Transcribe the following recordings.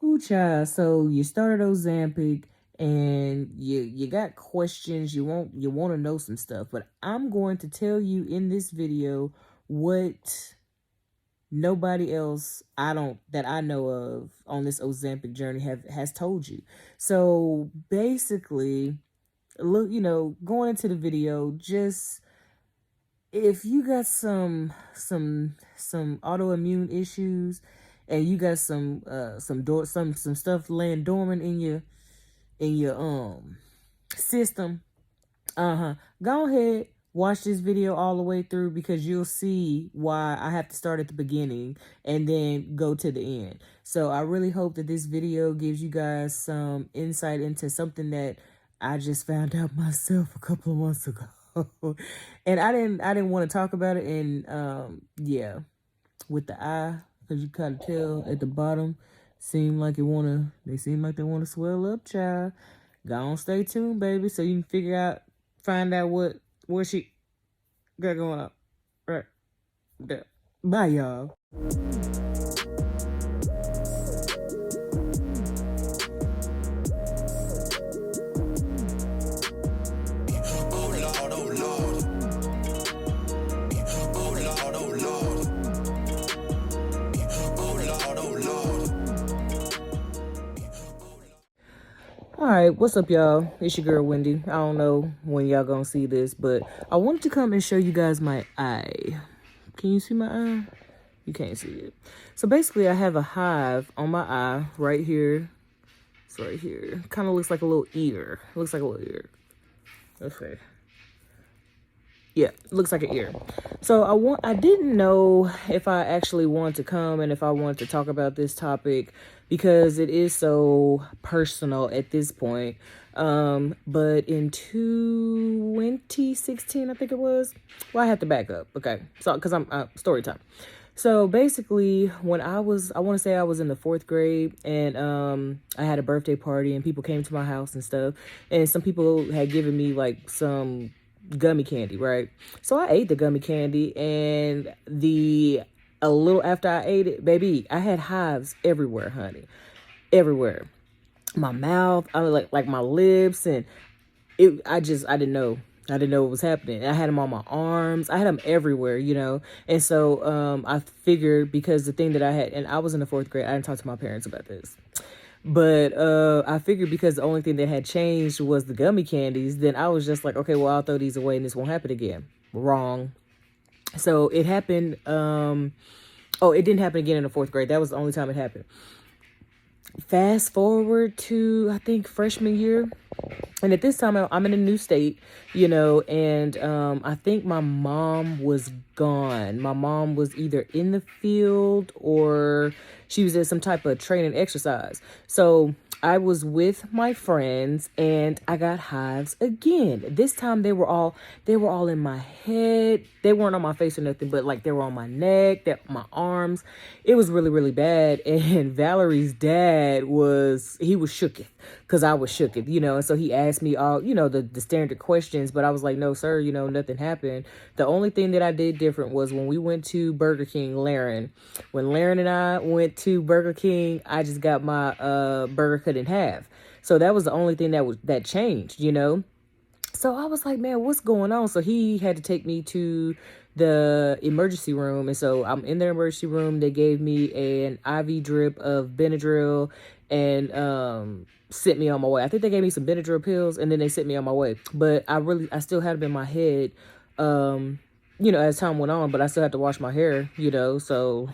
Ooh, child. So you started Ozempic and you got questions. You want to know some stuff, but I'm going to tell you in this video what nobody else that I know of on this Ozempic journey has told you. So basically, look, going into the video, just if you got some autoimmune issues and you got some stuff laying dormant in your system, go ahead, watch this video all the way through, because you'll see why I have to start at the beginning and then go to the end. So I really hope that this video gives you guys some insight into something that I just found out myself a couple of months ago. And I didn't want to talk about it. And yeah, with the eye, because you kind of tell at the bottom, they seem like they want to swell up, child. Go on, stay tuned, baby, so you can find out what she got going on right there. Bye, y'all. All right, what's up, y'all? It's your girl, Wendy. I don't know when y'all gonna see this, but I wanted to come and show you guys my eye. Can you see my eye? You can't see it. So basically, I have a hive on my eye right here. It's right here. Kind of looks like a little ear. Looks like a little ear. Okay. Yeah, looks like an ear. So I didn't know if I actually wanted to come and if I wanted to talk about this topic, because it is so personal at this point. But in 2016, I think it was. Well, I have to back up. Okay. So, because I'm story time. So basically, when I want to say I was in the 4th grade, and I had a birthday party and people came to my house and stuff, and some people had given me like some gummy candy, right? So I ate the gummy candy, and a little after I ate it, baby, I had hives everywhere, honey, everywhere. My mouth, I was like my lips, and I didn't know. I didn't know what was happening. I had them on my arms. I had them everywhere, And so I figured, because the thing that I had, and I was in the 4th grade, I didn't talk to my parents about this. But I figured because the only thing that had changed was the gummy candies, then I was just like, okay, well, I'll throw these away and this won't happen again. Wrong. So it happened. It didn't happen again in the 4th grade. That was the only time it happened. Fast forward to, I think, freshman year. And at this time, I'm in a new state, and I think my mom was gone. My mom was either in the field or she was at some type of training exercise. So I was with my friends and I got hives again. This time they were all in my head. They weren't on my face or nothing, but like they were on my neck, my arms. It was really, really bad. And Valerie's dad was shooketh, because I was shooketh, and so he asked me all, the standard questions, but I was like, no, sir, nothing happened. The only thing that I did different was when we went to Burger King, Laren. When Laren and I went to Burger King, I just got my burger cut in half. So that was the only thing that changed, So I was like, man, what's going on? So he had to take me to the emergency room. And so I'm in the emergency room. They gave me an IV drip of Benadryl and sent me on my way. I think they gave me some Benadryl pills and then they sent me on my way. But I still had them in my head, as time went on, but I still had to wash my hair, so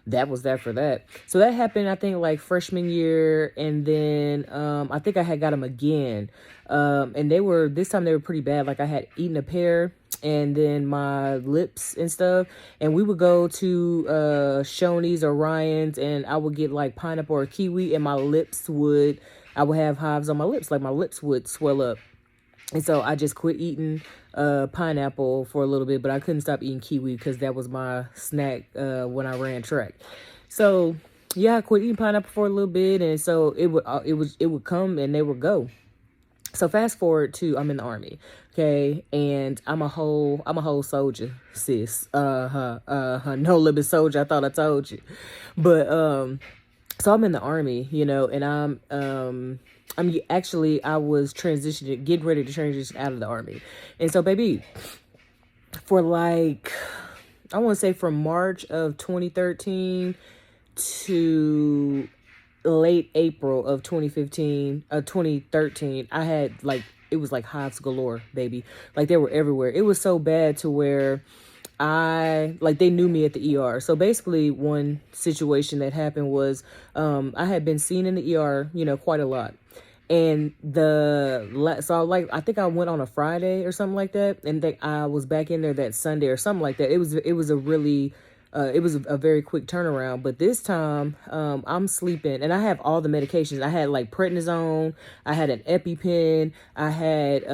that was that for that. So that happened, I think, like freshman year. And then I think I had got them again. And this time they were pretty bad. Like I had eaten a pear and then my lips and stuff. And we would go to Shoney's or Ryan's and I would get like pineapple or kiwi, and I would have hives on my lips. Like my lips would swell up. And so I just quit eating pineapple for a little bit, but I couldn't stop eating kiwi because that was my snack when I ran track. So yeah, I quit eating pineapple for a little bit, and so it would come and they would go. So fast forward to I'm in the Army, okay, and I'm a whole soldier, sis. No limit soldier. I thought I told you, but So I'm in the army, you know, and I was transitioning, getting ready to transition out of the army. And so, baby, for like, I want to say from March of 2013 to late April of 2013, I had like, it was like hives galore, baby. Like they were everywhere. It was so bad to where they knew me at the ER. So basically one situation that happened was, I had been seen in the ER, you know, quite a lot. And I think I went on a Friday or something like that. And I was back in there that Sunday or something like that. It was a very quick turnaround. But this time, I'm sleeping and I have all the medications. I had like prednisone, I had an EpiPen, I had,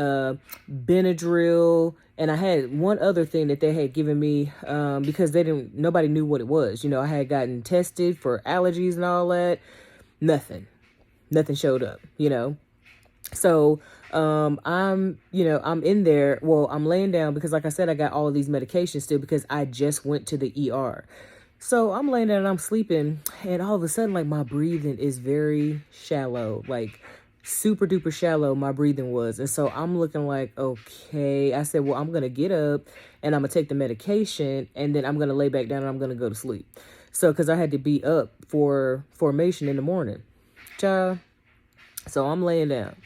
Benadryl, and I had one other thing that they had given me, because nobody knew what it was. You know, I had gotten tested for allergies and all that. Nothing showed up, you know? So, I'm in there. Well, I'm laying down because like I said, I got all of these medications still because I just went to the ER. So I'm laying there and I'm sleeping and all of a sudden, like my breathing is very shallow, like super duper shallow my breathing was. And so I'm looking like, okay, I said, well, I'm going to get up and I'm going to take the medication and then I'm going to lay back down and I'm going to go to sleep. So, cause I had to be up for formation in the morning. Child. So I'm laying down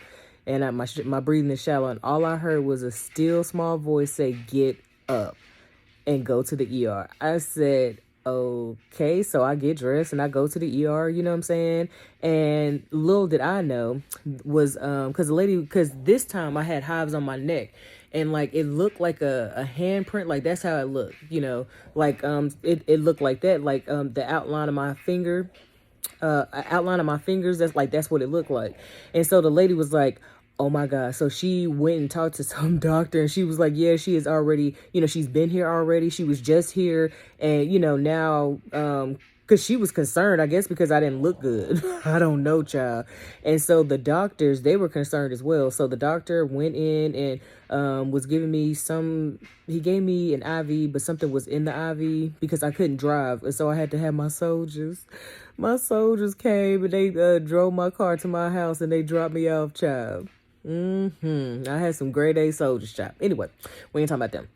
and my breathing is shallow and all I heard was a still small voice say, get up and go to the ER. I said, okay. So I get dressed and I go to the ER, you know what I'm saying? And little did I know was, cause this time I had hives on my neck and like, it looked like a handprint. Like that's how it looked, you know, like, it looked like that, like, the outline of my fingers. That's what it looked like. And so the lady was like, oh my God. So she went and talked to some doctor and she was like, yeah, she is already, you know, she's been here already. She was just here. And, you know, now, cause she was concerned, I guess, because I didn't look good. I don't know, child. And so the doctors, they were concerned as well. So the doctor went in and, was giving me he gave me an IV, but something was in the IV because I couldn't drive. And so I had to have my soldiers came and they, drove my car to my house and they dropped me off, child. I had some grade A soldiers, child. Anyway, we ain't talking about them.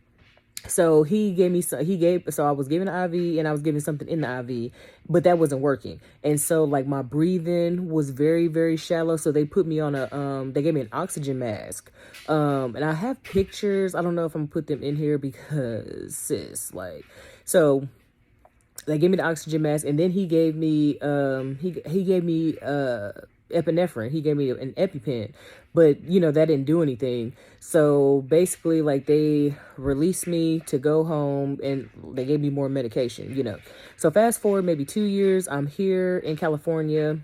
So so I was given an IV and I was given something in the IV, but that wasn't working. And so like my breathing was very, very shallow. So they put me on they gave me an oxygen mask. And I have pictures. I don't know if I'm gonna put them in here because so they gave me the oxygen mask and then he gave me, epinephrine. He gave me an EpiPen, but you know, that didn't do anything. So basically like they released me to go home and they gave me more medication, you know. So fast forward maybe 2 years, I'm here in California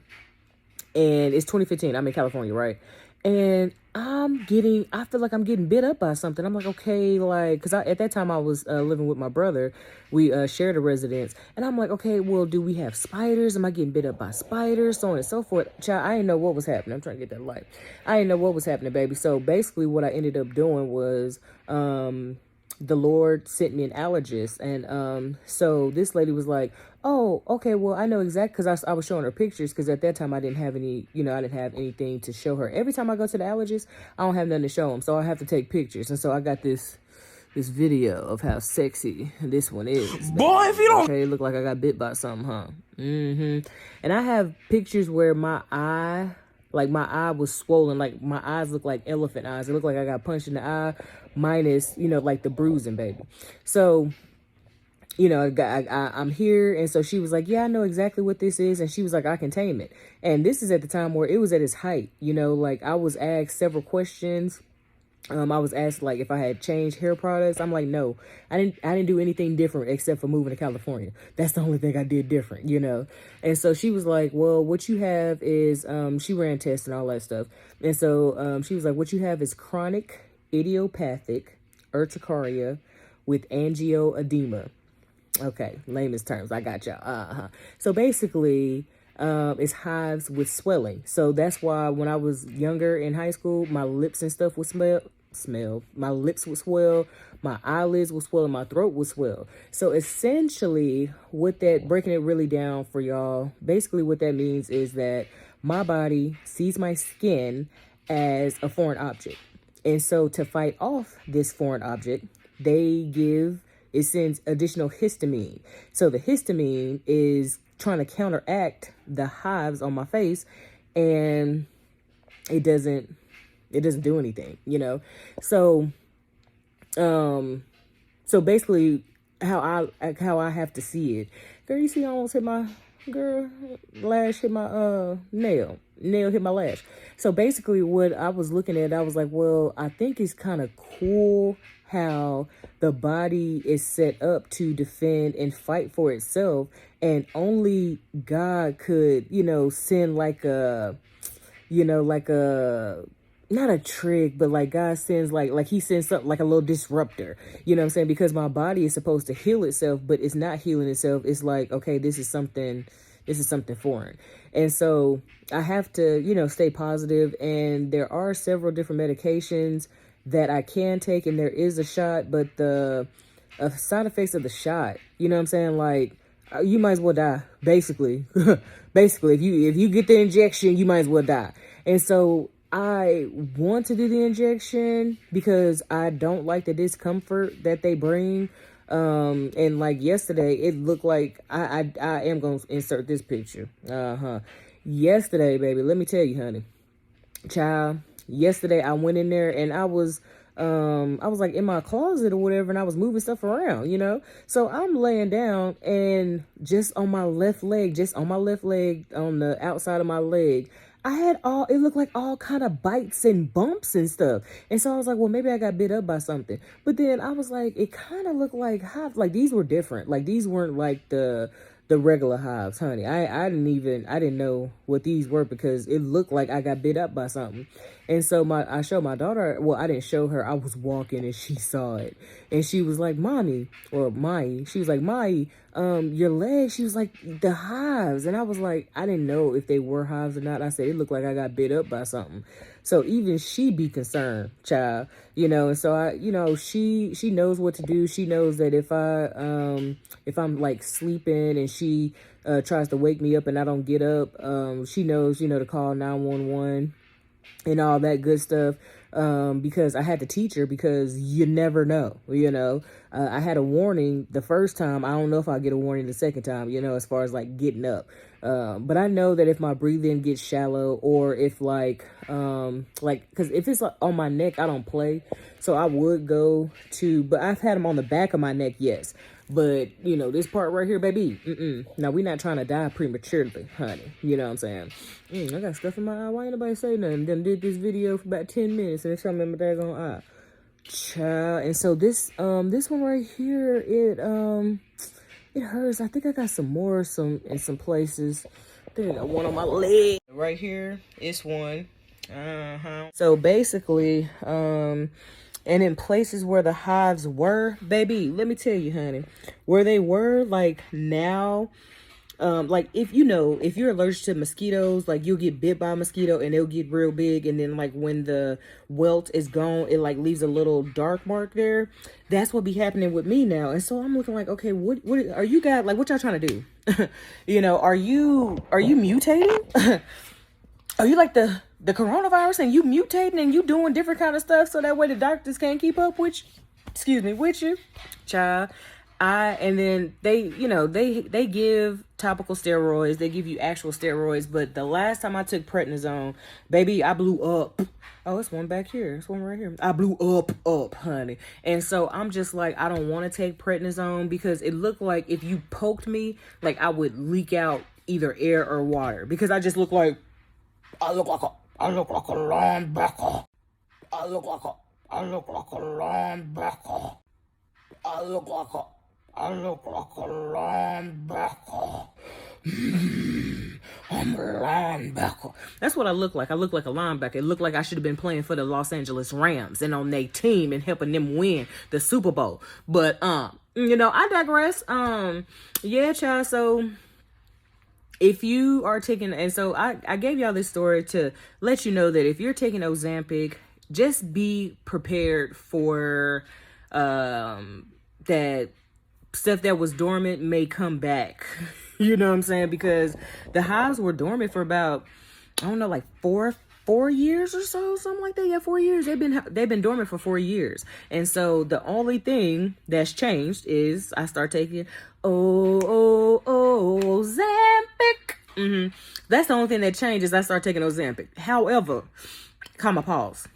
and it's 2015. I'm in California, right? And I feel like I'm getting bit up by something. I'm like, okay, like, cause at that time I was living with my brother. We shared a residence and I'm like, okay, well, do we have spiders? Am I getting bit up by spiders? So on and so forth. Child, I didn't know what was happening. I'm trying to get that light. I didn't know what was happening, baby. So basically what I ended up doing was, the Lord sent me an allergist. And so this lady was like, oh, okay, well, I know exactly, because I was showing her pictures, because at that time I didn't have anything to show her. Every time I go to the allergist, I don't have nothing to show them, so I have to take pictures. And so I got this video of how sexy this one is. Boy, if you don't... Okay, it looked like I got bit by something, huh? And I have pictures where my eye was swollen. Like, my eyes look like elephant eyes. It looked like I got punched in the eye, minus, you know, like the bruising, baby. So, you know, I'm here. And so she was like, yeah, I know exactly what this is. And she was like, I can tame it. And this is at the time where it was at its height. You know, like, I was asked several questions. I was asked, like, if I had changed hair products. I'm like, no, I didn't do anything different except for moving to California. That's the only thing I did different, you know? And so she was like, well, what you have is, she ran tests and all that stuff. And so, she was like, what you have is chronic idiopathic urticaria with angioedema. Okay. Layman's terms. I got y'all. So basically, it's hives with swelling. So that's why when I was younger in high school, my lips and stuff would smell. My lips would swell, my eyelids would swell, and my throat would swell. So essentially, with that, breaking it really down for y'all, basically what that means is that my body sees my skin as a foreign object. And so to fight off this foreign object, it sends additional histamine. So the histamine is trying to counteract the hives on my face, and it doesn't do anything, you know? So, so basically how I have to see it. Girl, you see I almost hit my, lash hit my, nail hit my lash. So basically what I was looking at, I was like, well, I think it's kind of cool how the body is set up to defend and fight for itself. And only God could, send like a, not a trick, but like God sends like he sends something like a little disruptor, you know what I'm saying? Because my body is supposed to heal itself, but it's not healing itself. It's like, okay, this is something foreign. And so I have to, stay positive. And there are several different medications that I can take, and there is a shot, but the side effects of the shot, you know what I'm saying? Like, you might as well die, basically. Basically, if you get the injection, you might as well die. And so I want to do the injection because I don't like the discomfort that they bring. And like yesterday, it looked like I am going to insert this picture. Yesterday, baby, let me tell you, honey, child, yesterday I went in there and I was like in my closet or whatever, and I was moving stuff around, so I'm laying down, and just on my left leg, on the outside of my leg, it looked like all kind of bites and bumps and stuff. And so I was like, well, maybe I got bit up by something. But then I was like, it kind of looked like hives. Like, these were different. Like, these weren't like the regular hives, honey. I didn't know what these were, because it looked like I got bit up by something. And so I showed my daughter, well, I didn't show her, I was walking and she saw it. And she was like, Mommy, or Mai, she was like, Mai, your leg, she was like, the hives. And I was like, I didn't know if they were hives or not. I said, it looked like I got bit up by something. So even she be concerned, child, and so she knows what to do. She knows that if I'm like sleeping and she tries to wake me up and I don't get up, she knows, to call 911 and all that good stuff. Because I had to teach her, because you never know, I had a warning the first time. I don't know if I'll get a warning the second time, as far as like getting up. But I know that if my breathing gets shallow, or if because if it's like on my neck, I don't play. So I would go to, but I've had them on the back of my neck, yes. But, this part right here, baby, Now, we're not trying to die prematurely, honey. You know what I'm saying? I got stuff in my eye. Why ain't nobody say nothing? Then did this video for about 10 minutes, and it's something in my daggone eye. Child. And so this one right here, it hurts. I think I got some more in some places. I think I got one on my leg. Right here, it's one. So basically, and in places where the hives were, baby, let me tell you, honey, where they were, like now, like if you're allergic to mosquitoes, like you'll get bit by a mosquito and it'll get real big, and then like when the welt is gone, it like leaves a little dark mark there. That's what be happening with me now. And so I'm looking like, okay, what are you guys, like, what y'all trying to do? Are you mutating? Are you like the coronavirus, and you mutating and you doing different kind of stuff so that way the doctors can't keep up with you, child? And then they give topical steroids, they give you actual steroids, but the last time I took prednisone, baby, I blew up. Oh, it's one back here. It's one right here. I blew up, honey. And so I'm just like, I don't want to take prednisone, because it looked like if you poked me, like I would leak out either air or water, because I just look like I look like a linebacker. I look like a linebacker. I look like a linebacker. I'm a linebacker. That's what I look like. I look like a linebacker. It looked like I should have been playing for the Los Angeles Rams and on their team and helping them win the Super Bowl. But I digress. Yeah, child. So if you are taking, and so I gave y'all this story to let you know that if you're taking Ozempic, just be prepared for that stuff that was dormant may come back. You know what I'm saying? Because the hives were dormant for about, I don't know, like four years or so, something like that. Yeah, 4 years. They've been dormant for 4 years. And so the only thing that's changed is I start taking Ozempic. That's the only thing that changes. I start taking Ozempic. However, comma pause.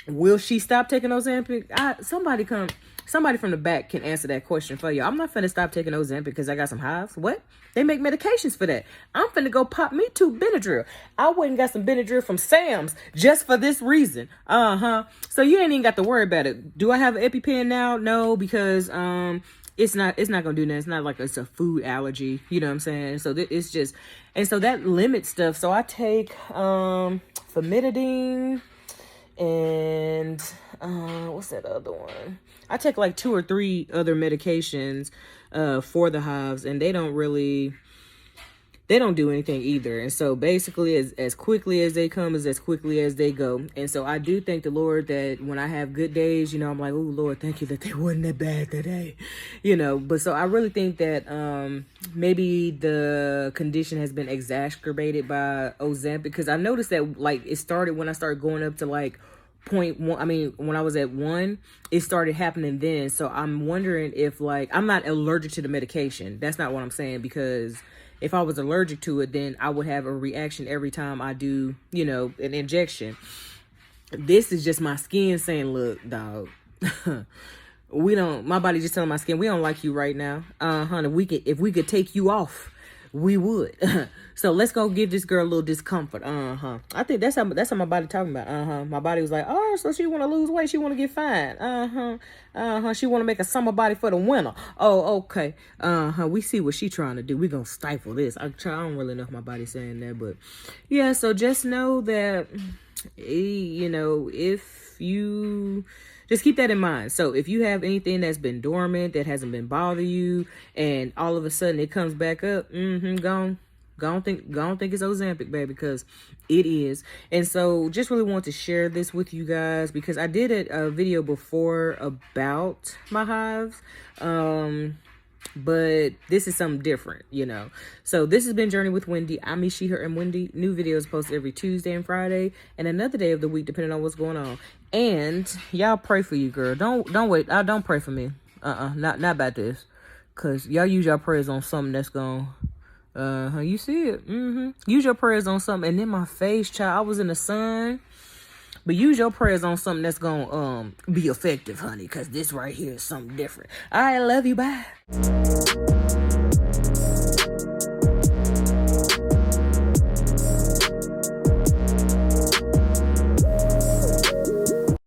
Will she stop taking Ozempic? Somebody from the back can answer that question for you. I'm not finna stop taking Ozempic because I got some hives. What? They make medications for that. I'm finna go pop me 2 Benadryl. I went and got some Benadryl from Sam's just for this reason. So you ain't even got to worry about it. Do I have an EpiPen now? No, because it's not gonna do that. It's not like it's a food allergy. You know what I'm saying? So it's just, and so that limits stuff. So I take famotidine and what's that other one? I take like 2 or 3 other medications for the hives, and they don't do anything either. And so basically as quickly as they come is as quickly as they go. And so I do thank the Lord that when I have good days, you know, I'm like, oh Lord, thank you that they wasn't that bad today, you know. But so I really think that maybe the condition has been exacerbated by Ozempic, because I noticed that like it started when I started going up to like 0.1. I mean, when I was at 1, it started happening then. So I'm wondering if, like, I'm not allergic to the medication. That's not what I'm saying, because if I was allergic to it, then I would have a reaction every time I do, you know, an injection. This is just my skin saying, look, dog, my body just telling my skin, we don't like you right now. Honey, if we could take you off, we would. So let's go give this girl a little discomfort. I think that's how my body talking about. My body was like, oh, so she want to lose weight, she want to get fine. She want to make a summer body for the winter. Oh, okay. We see what she trying to do. We gonna stifle this. I don't really know if my body's saying that, but yeah. So just know that, you know, if you just keep that in mind. So if you have anything that's been dormant, that hasn't been bothering you, and all of a sudden it comes back up, go on think it's Ozempic, baby, because it is. And so just really want to share this with you guys, because I did a video before about my hives, but this is something different, you know. So this has been Journey with Wendy. I'm me, she, her, and Wendy. New videos posted every Tuesday and Friday, and another day of the week depending on what's going on. And y'all pray for you, girl. Don't wait. Don't pray for me. Not about this, cause y'all use your prayers on something that's gonna you see it. Use your prayers on something. And then my face, child, I was in the sun. But use your prayers on something that's gonna be effective, honey, because this right here is something different. All right, I love you. Bye.